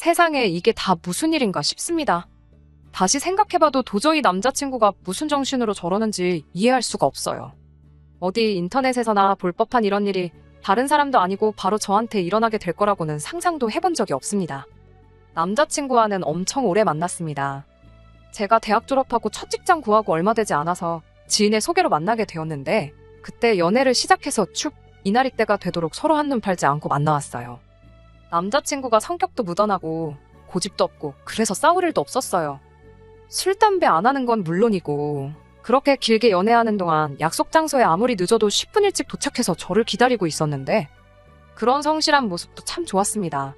세상에 이게 다 무슨 일인가 싶습니다. 다시 생각해봐도 도저히 남자친구가 무슨 정신으로 저러는지 이해할 수가 없어요. 어디 인터넷에서나 볼 법한 이런 일이 다른 사람도 아니고 바로 저한테 일어나게 될 거라고는 상상도 해본 적이 없습니다. 남자친구와는 엄청 오래 만났습니다. 제가 대학 졸업하고 첫 직장 구하고 얼마 되지 않아서 지인의 소개로 만나게 되었는데 그때 연애를 시작해서 쭉 이날이 때가 되도록 서로 한눈 팔지 않고 만나왔어요. 남자친구가 성격도 무던하고 고집도 없고 그래서 싸울 일도 없었어요. 술, 담배 안 하는 건 물론이고 그렇게 길게 연애하는 동안 약속 장소에 아무리 늦어도 10분 일찍 도착해서 저를 기다리고 있었는데 그런 성실한 모습도 참 좋았습니다.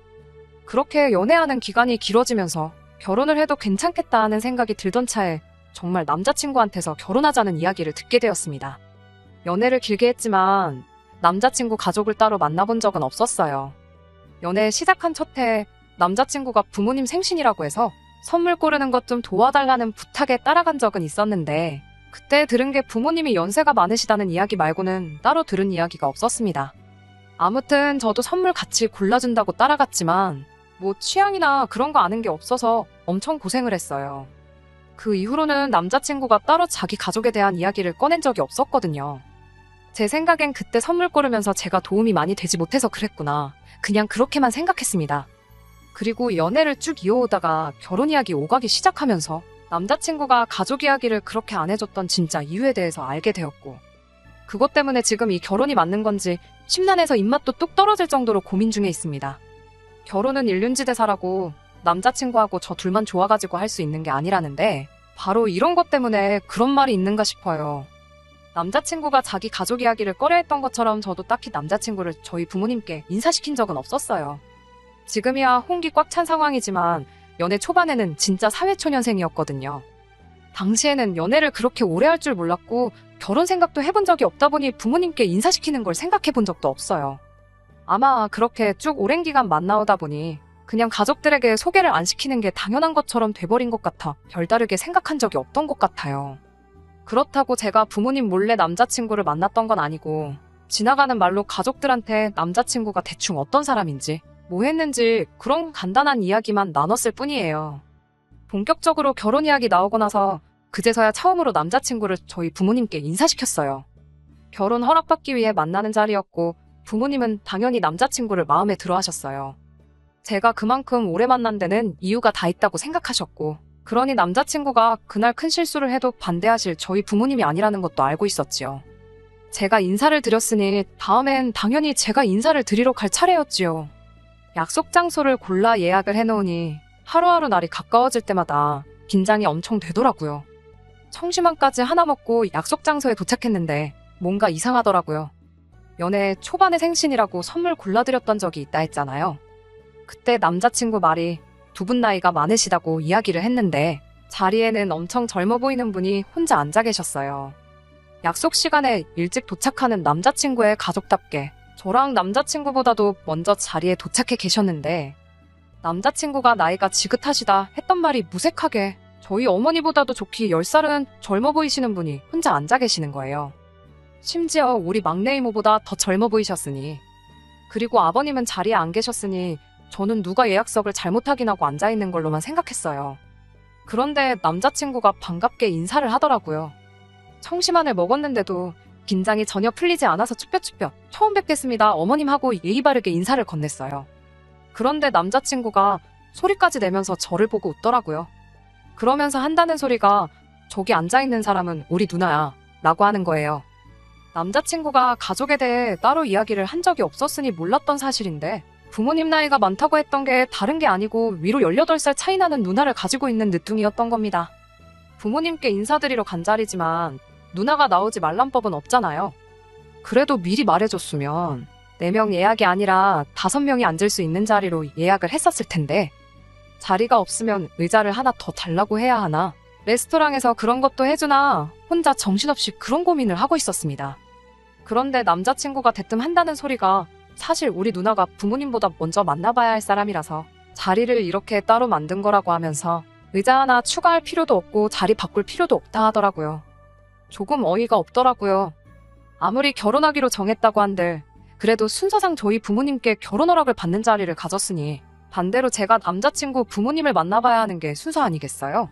그렇게 연애하는 기간이 길어지면서 결혼을 해도 괜찮겠다 하는 생각이 들던 차에 정말 남자친구한테서 결혼하자는 이야기를 듣게 되었습니다. 연애를 길게 했지만 남자친구 가족을 따로 만나본 적은 없었어요. 연애 시작한 첫 해에 남자친구가 부모님 생신이라고 해서 선물 고르는 것 좀 도와달라는 부탁에 따라간 적은 있었는데 그때 들은 게 부모님이 연세가 많으시다는 이야기 말고는 따로 들은 이야기가 없었습니다. 아무튼 저도 선물 같이 골라준다고 따라갔지만 뭐 취향이나 그런 거 아는 게 없어서 엄청 고생을 했어요. 그 이후로는 남자친구가 따로 자기 가족에 대한 이야기를 꺼낸 적이 없었거든요. 제 생각엔 그때 선물 고르면서 제가 도움이 많이 되지 못해서 그랬구나. 그냥 그렇게만 생각했습니다. 그리고 연애를 쭉 이어오다가 결혼 이야기 오가기 시작하면서 남자친구가 가족 이야기를 그렇게 안 해줬던 진짜 이유에 대해서 알게 되었고 그것 때문에 지금 이 결혼이 맞는 건지 심란해서 입맛도 뚝 떨어질 정도로 고민 중에 있습니다. 결혼은 일륜지대사라고 남자친구하고 저 둘만 좋아가지고 할 수 있는 게 아니라는데 바로 이런 것 때문에 그런 말이 있는가 싶어요. 남자친구가 자기 가족 이야기를 꺼려했던 것처럼 저도 딱히 남자친구를 저희 부모님께 인사시킨 적은 없었어요. 지금이야 홍기 꽉 찬 상황이지만 연애 초반에는 진짜 사회초년생이었거든요. 당시에는 연애를 그렇게 오래 할 줄 몰랐고 결혼 생각도 해본 적이 없다 보니 부모님께 인사시키는 걸 생각해 본 적도 없어요. 아마 그렇게 쭉 오랜 기간 만나오다 보니 그냥 가족들에게 소개를 안 시키는 게 당연한 것처럼 돼버린 것 같아 별다르게 생각한 적이 없던 것 같아요. 그렇다고 제가 부모님 몰래 남자친구를 만났던 건 아니고 지나가는 말로 가족들한테 남자친구가 대충 어떤 사람인지 뭐 했는지 그런 간단한 이야기만 나눴을 뿐이에요. 본격적으로 결혼 이야기 나오고 나서 그제서야 처음으로 남자친구를 저희 부모님께 인사시켰어요. 결혼 허락받기 위해 만나는 자리였고 부모님은 당연히 남자친구를 마음에 들어 하셨어요. 제가 그만큼 오래 만난 데는 이유가 다 있다고 생각하셨고 그러니 남자친구가 그날 큰 실수를 해도 반대하실 저희 부모님이 아니라는 것도 알고 있었지요. 제가 인사를 드렸으니 다음엔 당연히 제가 인사를 드리러 갈 차례였지요. 약속 장소를 골라 예약을 해놓으니 하루하루 날이 가까워질 때마다 긴장이 엄청 되더라고요. 청심환까지 하나 먹고 약속 장소에 도착했는데 뭔가 이상하더라고요. 연애 초반에 생신이라고 선물 골라드렸던 적이 있다 했잖아요. 그때 남자친구 말이 두 분 나이가 많으시다고 이야기를 했는데 자리에는 엄청 젊어 보이는 분이 혼자 앉아 계셨어요. 약속 시간에 일찍 도착하는 남자친구의 가족답게 저랑 남자친구보다도 먼저 자리에 도착해 계셨는데 남자친구가 나이가 지긋하시다 했던 말이 무색하게 저희 어머니보다도 좋기 10살은 젊어 보이시는 분이 혼자 앉아 계시는 거예요. 심지어 우리 막내 이모보다 더 젊어 보이셨으니 그리고 아버님은 자리에 안 계셨으니 저는 누가 예약석을 잘못 확인하고 앉아있는 걸로만 생각했어요. 그런데 남자친구가 반갑게 인사를 하더라고요. 청심환을 먹었는데도 긴장이 전혀 풀리지 않아서 쭈뼛쭈뼛 처음 뵙겠습니다 어머님 하고 예의 바르게 인사를 건넸어요. 그런데 남자친구가 소리까지 내면서 저를 보고 웃더라고요. 그러면서 한다는 소리가 저기 앉아있는 사람은 우리 누나야 라고 하는 거예요. 남자친구가 가족에 대해 따로 이야기를 한 적이 없었으니 몰랐던 사실인데 부모님 나이가 많다고 했던 게 다른 게 아니고 위로 18살 차이 나는 누나를 가지고 있는 늦둥이였던 겁니다. 부모님께 인사드리러 간 자리지만 누나가 나오지 말란 법은 없잖아요. 그래도 미리 말해줬으면 4명 예약이 아니라 5명이 앉을 수 있는 자리로 예약을 했었을 텐데 자리가 없으면 의자를 하나 더 달라고 해야 하나 레스토랑에서 그런 것도 해주나 혼자 정신없이 그런 고민을 하고 있었습니다. 그런데 남자친구가 대뜸 한다는 소리가 사실 우리 누나가 부모님보다 먼저 만나봐야 할 사람이라서 자리를 이렇게 따로 만든 거라고 하면서 의자 하나 추가할 필요도 없고 자리 바꿀 필요도 없다 하더라고요. 조금 어이가 없더라고요. 아무리 결혼하기로 정했다고 한들 그래도 순서상 저희 부모님께 결혼 허락을 받는 자리를 가졌으니 반대로 제가 남자친구 부모님을 만나봐야 하는 게 순서 아니겠어요?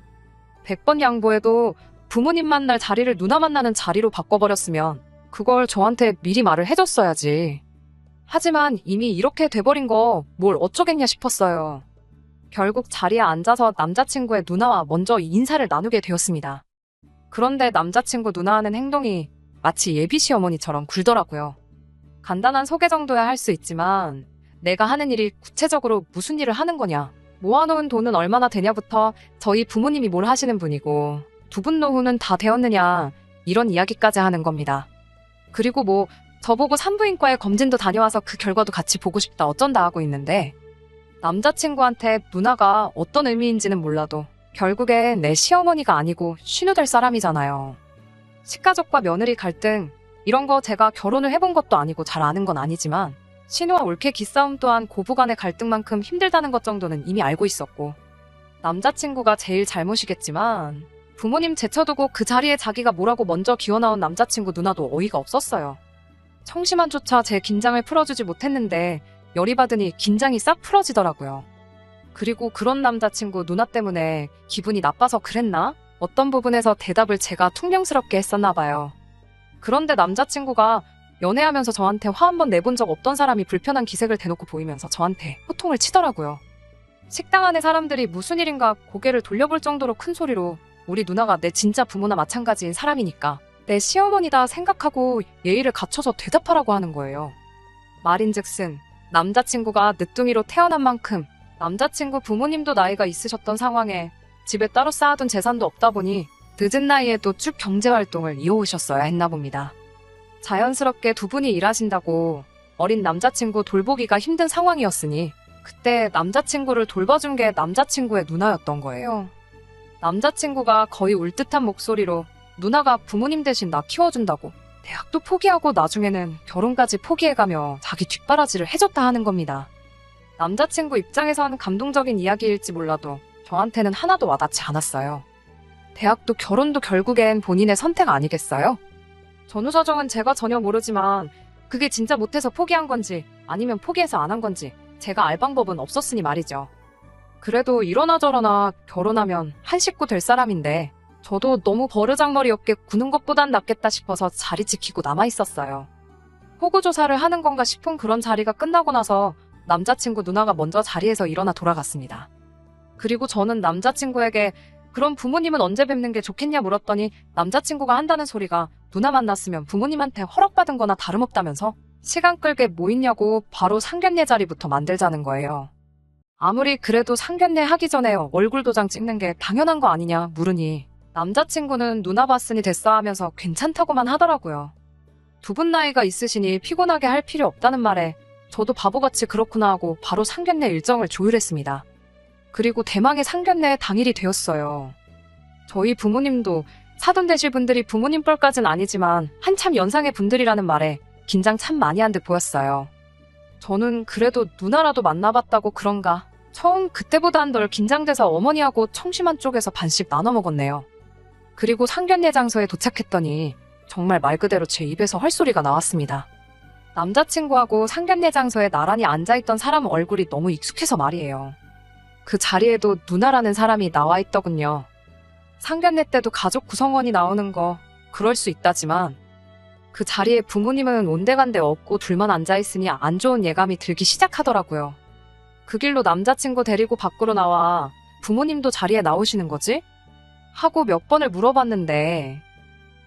100번 양보해도 부모님 만날 자리를 누나 만나는 자리로 바꿔버렸으면 그걸 저한테 미리 말을 해줬어야지. 하지만 이미 이렇게 돼버린 거 뭘 어쩌겠냐 싶었어요. 결국 자리에 앉아서 남자친구의 누나와 먼저 인사를 나누게 되었습니다. 그런데 남자친구 누나 하는 행동이 마치 예비 시어머니처럼 굴더라고요. 간단한 소개 정도야 할 수 있지만 내가 하는 일이 구체적으로 무슨 일을 하는 거냐, 모아놓은 돈은 얼마나 되냐부터 저희 부모님이 뭘 하시는 분이고 두 분 노후는 다 되었느냐 이런 이야기까지 하는 겁니다. 그리고 뭐 저보고 산부인과에 검진도 다녀와서 그 결과도 같이 보고 싶다 어쩐다 하고 있는데 남자친구한테 누나가 어떤 의미인지는 몰라도 결국엔 내 시어머니가 아니고 신우될 사람이잖아요. 식가족과 며느리 갈등 이런 거 제가 결혼을 해본 것도 아니고 잘 아는 건 아니지만 신우와 올케 기싸움 또한 고부간의 갈등만큼 힘들다는 것 정도는 이미 알고 있었고 남자친구가 제일 잘못이겠지만 부모님 제쳐두고 그 자리에 자기가 뭐라고 먼저 기어나온 남자친구 누나도 어이가 없었어요. 청심환조차 제 긴장을 풀어주지 못했는데 열이 받으니 긴장이 싹 풀어지더라고요. 그리고 그런 남자친구 누나 때문에 기분이 나빠서 그랬나? 어떤 부분에서 대답을 제가 퉁명스럽게 했었나 봐요. 그런데 남자친구가 연애하면서 저한테 화 한 번 내본 적 없던 사람이 불편한 기색을 대놓고 보이면서 저한테 호통을 치더라고요. 식당 안에 사람들이 무슨 일인가 고개를 돌려볼 정도로 큰 소리로 우리 누나가 내 진짜 부모나 마찬가지인 사람이니까 내 시어머니다 생각하고 예의를 갖춰서 대답하라고 하는 거예요. 말인즉슨 남자친구가 늦둥이로 태어난 만큼 남자친구 부모님도 나이가 있으셨던 상황에 집에 따로 쌓아둔 재산도 없다 보니 늦은 나이에도 쭉 경제활동을 이어오셨어야 했나 봅니다. 자연스럽게 두 분이 일하신다고 어린 남자친구 돌보기가 힘든 상황이었으니 그때 남자친구를 돌봐준 게 남자친구의 누나였던 거예요. 남자친구가 거의 울 듯한 목소리로 누나가 부모님 대신 나 키워준다고 대학도 포기하고 나중에는 결혼까지 포기해가며 자기 뒷바라지를 해줬다 하는 겁니다. 남자친구 입장에선 감동적인 이야기일지 몰라도 저한테는 하나도 와닿지 않았어요. 대학도 결혼도 결국엔 본인의 선택 아니겠어요? 전후 사정은 제가 전혀 모르지만 그게 진짜 못해서 포기한 건지 아니면 포기해서 안 한 건지 제가 알 방법은 없었으니 말이죠. 그래도 이러나 저러나 결혼하면 한 식구 될 사람인데 저도 너무 버르장머리 없게 구는 것보단 낫겠다 싶어서 자리 지키고 남아있었어요. 호구조사를 하는 건가 싶은 그런 자리가 끝나고 나서 남자친구 누나가 먼저 자리에서 일어나 돌아갔습니다. 그리고 저는 남자친구에게 그럼 부모님은 언제 뵙는 게 좋겠냐 물었더니 남자친구가 한다는 소리가 누나 만났으면 부모님한테 허락받은 거나 다름없다면서 시간 끌게 뭐 있냐고 바로 상견례 자리부터 만들자는 거예요. 아무리 그래도 상견례 하기 전에 얼굴 도장 찍는 게 당연한 거 아니냐 물으니 남자친구는 누나 봤으니 됐어 하면서 괜찮다고만 하더라고요. 두 분 나이가 있으시니 피곤하게 할 필요 없다는 말에 저도 바보같이 그렇구나 하고 바로 상견례 일정을 조율했습니다. 그리고 대망의 상견례 당일이 되었어요. 저희 부모님도 사돈 되실 분들이 부모님 뻘까진 아니지만 한참 연상의 분들이라는 말에 긴장 참 많이 한 듯 보였어요. 저는 그래도 누나라도 만나봤다고 그런가 처음 그때보단 덜 긴장돼서 어머니하고 청심환 쪽에서 반씩 나눠 먹었네요. 그리고 상견례 장소에 도착했더니 정말 말 그대로 제 입에서 헐소리가 나왔습니다. 남자친구하고 상견례 장소에 나란히 앉아있던 사람 얼굴이 너무 익숙해서 말이에요. 그 자리에도 누나라는 사람이 나와 있더군요. 상견례 때도 가족 구성원이 나오는 거 그럴 수 있다지만 그 자리에 부모님은 온데간데 없고 둘만 앉아있으니 안 좋은 예감이 들기 시작하더라고요. 그 길로 남자친구 데리고 밖으로 나와 부모님도 자리에 나오시는 거지? 하고 몇 번을 물어봤는데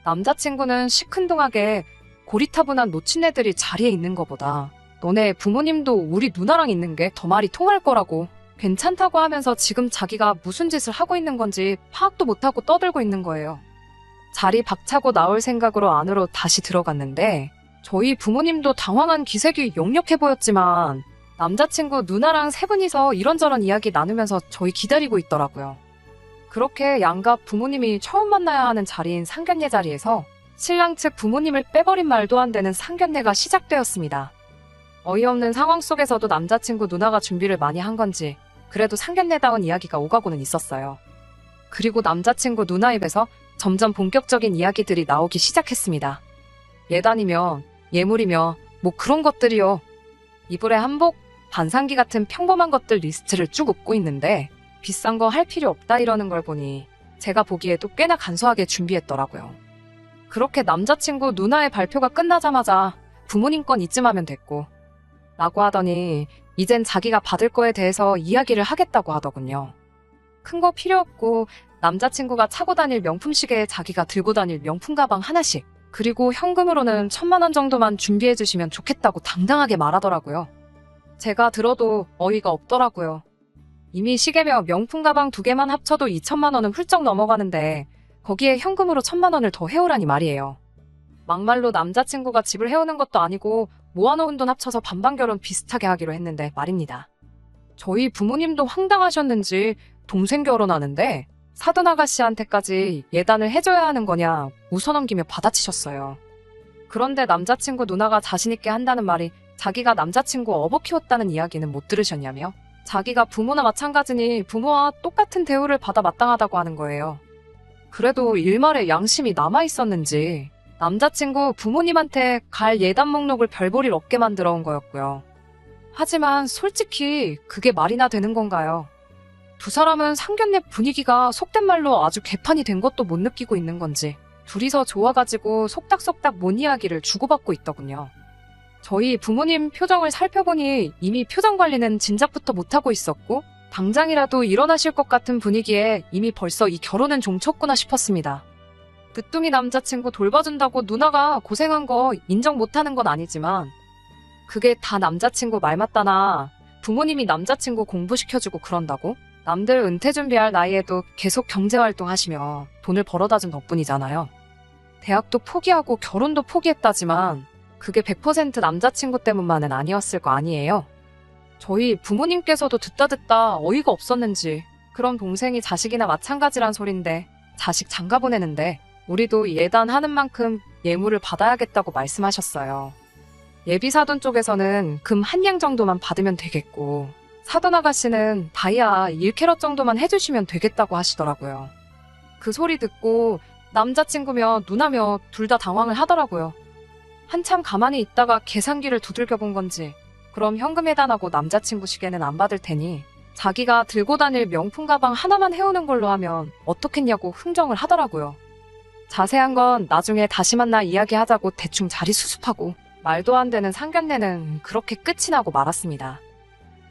남자친구는 시큰둥하게 고리타분한 놓친 애들이 자리에 있는 거보다 너네 부모님도 우리 누나랑 있는 게 더 말이 통할 거라고 괜찮다고 하면서 지금 자기가 무슨 짓을 하고 있는 건지 파악도 못하고 떠들고 있는 거예요. 자리 박차고 나올 생각으로 안으로 다시 들어갔는데 저희 부모님도 당황한 기색이 역력해 보였지만 남자친구 누나랑 세 분이서 이런저런 이야기 나누면서 저희 기다리고 있더라고요. 그렇게 양가 부모님이 처음 만나야 하는 자리인 상견례 자리에서 신랑 측 부모님을 빼버린 말도 안 되는 상견례가 시작되었습니다. 어이없는 상황 속에서도 남자친구 누나가 준비를 많이 한 건지 그래도 상견례다운 이야기가 오가고는 있었어요. 그리고 남자친구 누나 입에서 점점 본격적인 이야기들이 나오기 시작했습니다. 예단이며 예물이며 뭐 그런 것들이요. 이불에 한복, 반상기 같은 평범한 것들 리스트를 쭉 읊고 있는데 비싼 거 할 필요 없다 이러는 걸 보니 제가 보기에도 꽤나 간소하게 준비했더라고요. 그렇게 남자친구 누나의 발표가 끝나자마자 부모님 건 이쯤 하면 됐고 라고 하더니 이젠 자기가 받을 거에 대해서 이야기를 하겠다고 하더군요. 큰 거 필요 없고 남자친구가 차고 다닐 명품 시계에 자기가 들고 다닐 명품 가방 하나씩 그리고 현금으로는 1,000만 원 정도만 준비해 주시면 좋겠다고 당당하게 말하더라고요. 제가 들어도 어이가 없더라고요. 이미 시계며 명품 가방 2개만 합쳐도 2천만 원은 훌쩍 넘어가는데 거기에 현금으로 1,000만 원을 더 해오라니 말이에요. 막말로 남자친구가 집을 해오는 것도 아니고 모아놓은 돈 합쳐서 반반 결혼 비슷하게 하기로 했는데 말입니다. 저희 부모님도 황당하셨는지 동생 결혼하는데 사돈 아가씨한테까지 예단을 해줘야 하는 거냐 웃어넘기며 받아치셨어요. 그런데 남자친구 누나가 자신있게 한다는 말이 자기가 남자친구 어버 키웠다는 이야기는 못 들으셨냐며 자기가 부모나 마찬가지니 부모와 똑같은 대우를 받아 마땅하다고 하는 거예요. 그래도 일말의 양심이 남아있었는지 남자친구 부모님한테 갈 예단 목록을 별 볼 일 없게 만들어 온 거였고요. 하지만 솔직히 그게 말이나 되는 건가요? 두 사람은 상견례 분위기가 속된 말로 아주 개판이 된 것도 못 느끼고 있는 건지 둘이서 좋아가지고 속닥속닥 뭔 이야기를 주고받고 있더군요. 저희 부모님 표정을 살펴보니 이미 표정 관리는 진작부터 못하고 있었고 당장이라도 일어나실 것 같은 분위기에 이미 벌써 이 결혼은 종쳤구나 싶었습니다. 늦둥이 남자친구 돌봐준다고 누나가 고생한 거 인정 못하는 건 아니지만 그게 다 남자친구 말 맞다나 부모님이 남자친구 공부시켜주고 그런다고? 남들 은퇴 준비할 나이에도 계속 경제활동 하시며 돈을 벌어다 준 덕분이잖아요. 대학도 포기하고 결혼도 포기했다지만 그게 100% 남자친구 때문만은 아니었을 거 아니에요. 저희 부모님께서도 듣다 어이가 없었는지 그럼 동생이 자식이나 마찬가지란 소린데 자식 장가 보내는데 우리도 예단하는 만큼 예물을 받아야겠다고 말씀하셨어요. 예비사돈 쪽에서는 금 한 양 정도만 받으면 되겠고 사돈 아가씨는 다이아 1캐럿 정도만 해주시면 되겠다고 하시더라고요. 그 소리 듣고 남자친구며 누나며 둘 다 당황을 하더라고요. 한참 가만히 있다가 계산기를 두들겨 본 건지 그럼 현금 예단하고 남자친구 시계는 안 받을 테니 자기가 들고 다닐 명품 가방 하나만 해오는 걸로 하면 어떻겠냐고 흥정을 하더라고요. 자세한 건 나중에 다시 만나 이야기하자고 대충 자리 수습하고 말도 안 되는 상견례는 그렇게 끝이 나고 말았습니다.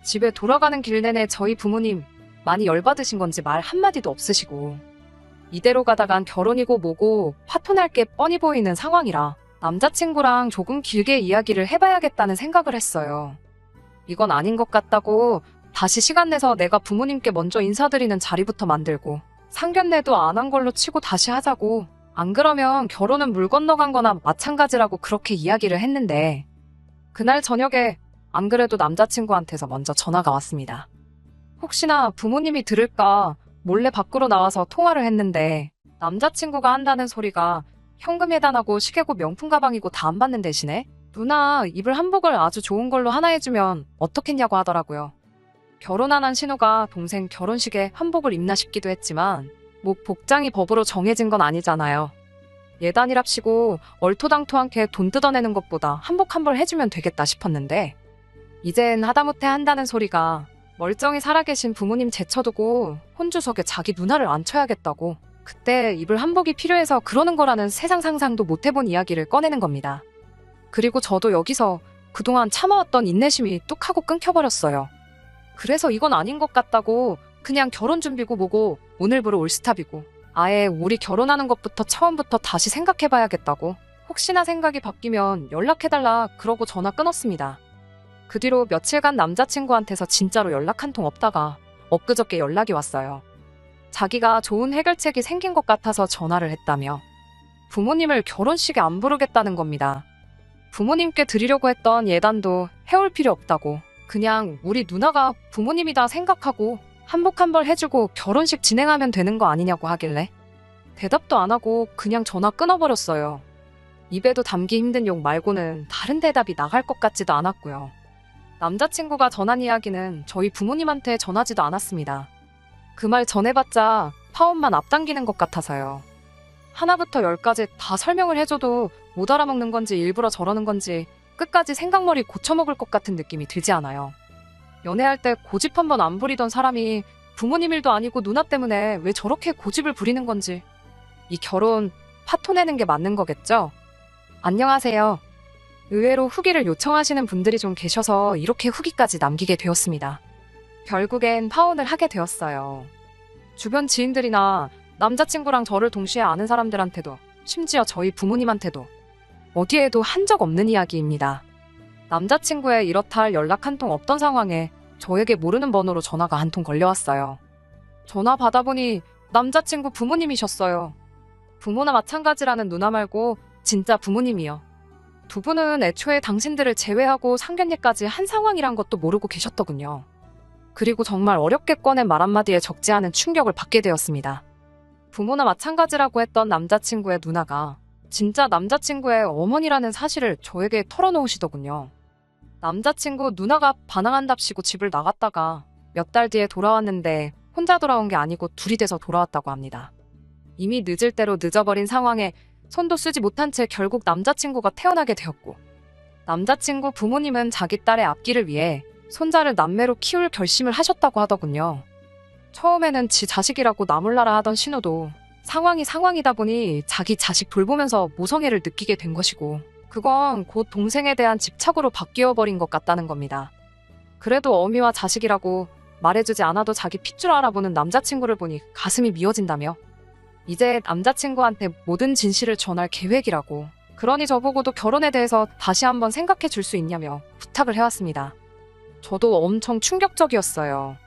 집에 돌아가는 길 내내 저희 부모님 많이 열받으신 건지 말 한마디도 없으시고 이대로 가다간 결혼이고 뭐고 파토날 게 뻔히 보이는 상황이라 남자친구랑 조금 길게 이야기를 해봐야겠다는 생각을 했어요. 이건 아닌 것 같다고 다시 시간 내서 내가 부모님께 먼저 인사드리는 자리부터 만들고 상견례도 안 한 걸로 치고 다시 하자고 안 그러면 결혼은 물 건너간 거나 마찬가지라고 그렇게 이야기를 했는데 그날 저녁에 안 그래도 남자친구한테서 먼저 전화가 왔습니다. 혹시나 부모님이 들을까 몰래 밖으로 나와서 통화를 했는데 남자친구가 한다는 소리가 현금 예단하고 시계고 명품 가방이고 다 안 받는 대신에 누나 입을 한복을 아주 좋은 걸로 하나 해주면 어떻겠냐고 하더라고요. 결혼 안 한 신우가 동생 결혼식에 한복을 입나 싶기도 했지만 뭐 복장이 법으로 정해진 건 아니잖아요. 예단이랍시고 얼토당토하게 돈 뜯어내는 것보다 한복 한 벌 해주면 되겠다 싶었는데 이젠 하다못해 한다는 소리가 멀쩡히 살아계신 부모님 제쳐두고 혼주석에 자기 누나를 앉혀야겠다고 그때 입을 한복이 필요해서 그러는 거라는 세상 상상도 못해본 이야기를 꺼내는 겁니다. 그리고 저도 여기서 그동안 참아왔던 인내심이 뚝 하고 끊겨버렸어요. 그래서 이건 아닌 것 같다고 그냥 결혼 준비고 뭐고 오늘부로 올스탑이고 아예 우리 결혼하는 것부터 처음부터 다시 생각해봐야겠다고 혹시나 생각이 바뀌면 연락해달라 그러고 전화 끊었습니다. 그 뒤로 며칠간 남자친구한테서 진짜로 연락 한 통 없다가 엊그저께 연락이 왔어요. 자기가 좋은 해결책이 생긴 것 같아서 전화를 했다며 부모님을 결혼식에 안 부르겠다는 겁니다. 부모님께 드리려고 했던 예단도 해올 필요 없다고 그냥 우리 누나가 부모님이다 생각하고 한복 한 벌 해주고 결혼식 진행하면 되는 거 아니냐고 하길래 대답도 안 하고 그냥 전화 끊어버렸어요. 입에도 담기 힘든 욕 말고는 다른 대답이 나갈 것 같지도 않았고요. 남자친구가 전한 이야기는 저희 부모님한테 전하지도 않았습니다. 그 말 전해봤자 파혼만 앞당기는 것 같아서요. 하나부터 열까지 다 설명을 해줘도 못 알아먹는 건지 일부러 저러는 건지 끝까지 생각머리 고쳐먹을 것 같은 느낌이 들지 않아요. 연애할 때 고집 한 번 안 부리던 사람이 부모님 일도 아니고 누나 때문에 왜 저렇게 고집을 부리는 건지. 이 결혼 파토 내는 게 맞는 거겠죠? 안녕하세요. 의외로 후기를 요청하시는 분들이 좀 계셔서 이렇게 후기까지 남기게 되었습니다. 결국엔 파혼을 하게 되었어요. 주변 지인들이나 남자친구랑 저를 동시에 아는 사람들한테도, 심지어 저희 부모님한테도 어디에도 한 적 없는 이야기입니다. 남자친구의 이렇다 할 연락 한 통 없던 상황에 저에게 모르는 번호로 전화가 한 통 걸려왔어요. 전화 받아보니 남자친구 부모님이셨어요. 부모나 마찬가지라는 누나 말고 진짜 부모님이요. 두 분은 애초에 당신들을 제외하고 상견례까지 한 상황이란 것도 모르고 계셨더군요. 그리고 정말 어렵게 꺼낸 말 한마디에 적지 않은 충격을 받게 되었습니다. 부모나 마찬가지라고 했던 남자친구의 누나가 진짜 남자친구의 어머니라는 사실을 저에게 털어놓으시더군요. 남자친구 누나가 반항한답시고 집을 나갔다가 몇 달 뒤에 돌아왔는데 혼자 돌아온 게 아니고 둘이 돼서 돌아왔다고 합니다. 이미 늦을 대로 늦어버린 상황에 손도 쓰지 못한 채 결국 남자친구가 태어나게 되었고, 남자친구 부모님은 자기 딸의 앞길을 위해 손자를 남매로 키울 결심을 하셨다고 하더군요. 처음에는 지 자식이라고 나몰라라 하던 신우도 상황이 상황이다 보니 자기 자식 돌보면서 모성애를 느끼게 된 것이고, 그건 곧 동생에 대한 집착으로 바뀌어버린 것 같다는 겁니다. 그래도 어미와 자식이라고 말해주지 않아도 자기 핏줄 알아보는 남자친구를 보니 가슴이 미어진다며 이제 남자친구한테 모든 진실을 전할 계획이라고, 그러니 저보고도 결혼에 대해서 다시 한번 생각해 줄 수 있냐며 부탁을 해왔습니다. 저도 엄청 충격적이었어요.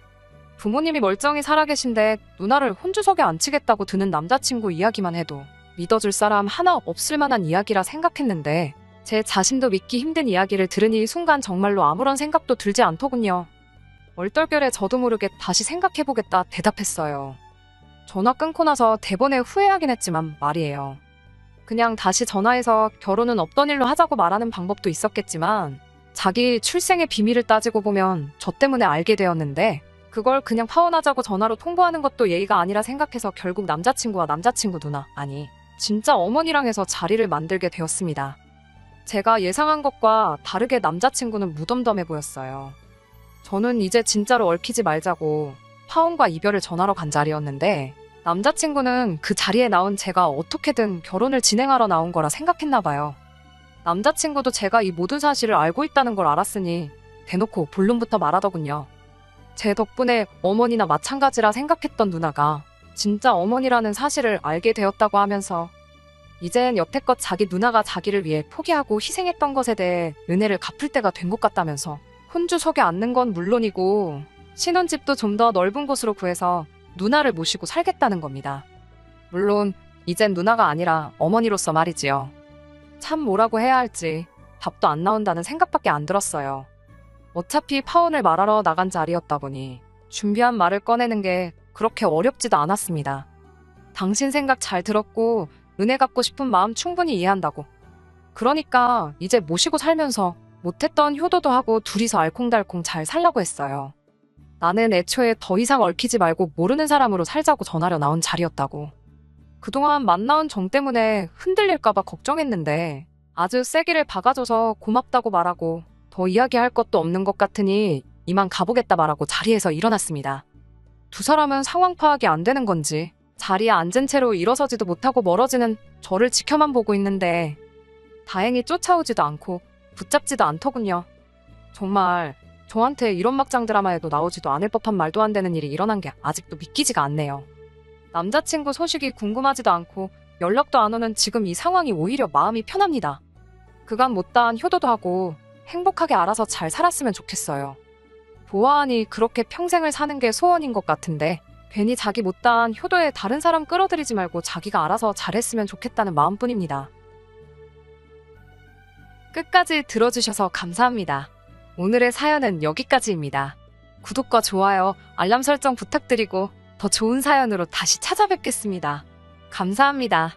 부모님이 멀쩡히 살아계신데 누나를 혼주석에 앉히겠다고 드는 남자친구 이야기만 해도 믿어줄 사람 하나 없을 만한 이야기라 생각했는데, 제 자신도 믿기 힘든 이야기를 들으니 순간 정말로 아무런 생각도 들지 않더군요. 얼떨결에 저도 모르게 다시 생각해보겠다 대답했어요. 전화 끊고 나서 대번에 후회하긴 했지만 말이에요. 그냥 다시 전화해서 결혼은 없던 일로 하자고 말하는 방법도 있었겠지만, 자기 출생의 비밀을 따지고 보면 저 때문에 알게 되었는데, 그걸 그냥 파혼하자고 전화로 통보하는 것도 예의가 아니라 생각해서 결국 남자친구와 남자친구 누나, 아니 진짜 어머니랑 해서 자리를 만들게 되었습니다. 제가 예상한 것과 다르게 남자친구는 무덤덤해 보였어요. 저는 이제 진짜로 얽히지 말자고 파혼과 이별을 전하러 간 자리였는데, 남자친구는 그 자리에 나온 제가 어떻게든 결혼을 진행하러 나온 거라 생각했나 봐요. 남자친구도 제가 이 모든 사실을 알고 있다는 걸 알았으니 대놓고 본론부터 말하더군요. 제 덕분에 어머니나 마찬가지라 생각했던 누나가 진짜 어머니라는 사실을 알게 되었다고 하면서, 이젠 여태껏 자기 누나가 자기를 위해 포기하고 희생했던 것에 대해 은혜를 갚을 때가 된 것 같다면서 혼주석에 앉는 건 물론이고 신혼집도 좀 더 넓은 곳으로 구해서 누나를 모시고 살겠다는 겁니다. 물론 이젠 누나가 아니라 어머니로서 말이지요. 참 뭐라고 해야 할지 답도 안 나온다는 생각밖에 안 들었어요. 어차피 파혼을 말하러 나간 자리였다 보니 준비한 말을 꺼내는 게 그렇게 어렵지도 않았습니다. 당신 생각 잘 들었고 은혜 갚고 싶은 마음 충분히 이해한다고. 그러니까 이제 모시고 살면서 못했던 효도도 하고 둘이서 알콩달콩 잘 살라고 했어요. 나는 애초에 더 이상 얽히지 말고 모르는 사람으로 살자고 전하려 나온 자리였다고. 그동안 만나온 정 때문에 흔들릴까봐 걱정했는데 아주 세기를 박아줘서 고맙다고 말하고 더 이야기할 것도 없는 것 같으니 이만 가보겠다 말하고 자리에서 일어났습니다. 두 사람은 상황 파악이 안 되는 건지 자리에 앉은 채로 일어서지도 못하고 멀어지는 저를 지켜만 보고 있는데, 다행히 쫓아오지도 않고 붙잡지도 않더군요. 정말 저한테 이런 막장 드라마에도 나오지도 않을 법한 말도 안 되는 일이 일어난 게 아직도 믿기지가 않네요. 남자친구 소식이 궁금하지도 않고 연락도 안 오는 지금 이 상황이 오히려 마음이 편합니다. 그간 못다한 효도도 하고 행복하게 알아서 잘 살았으면 좋겠어요. 보아하니 그렇게 평생을 사는 게 소원인 것 같은데, 괜히 자기 못다한 효도에 다른 사람 끌어들이지 말고 자기가 알아서 잘했으면 좋겠다는 마음뿐입니다. 끝까지 들어주셔서 감사합니다. 오늘의 사연은 여기까지입니다. 구독과 좋아요, 알람 설정 부탁드리고 더 좋은 사연으로 다시 찾아뵙겠습니다. 감사합니다.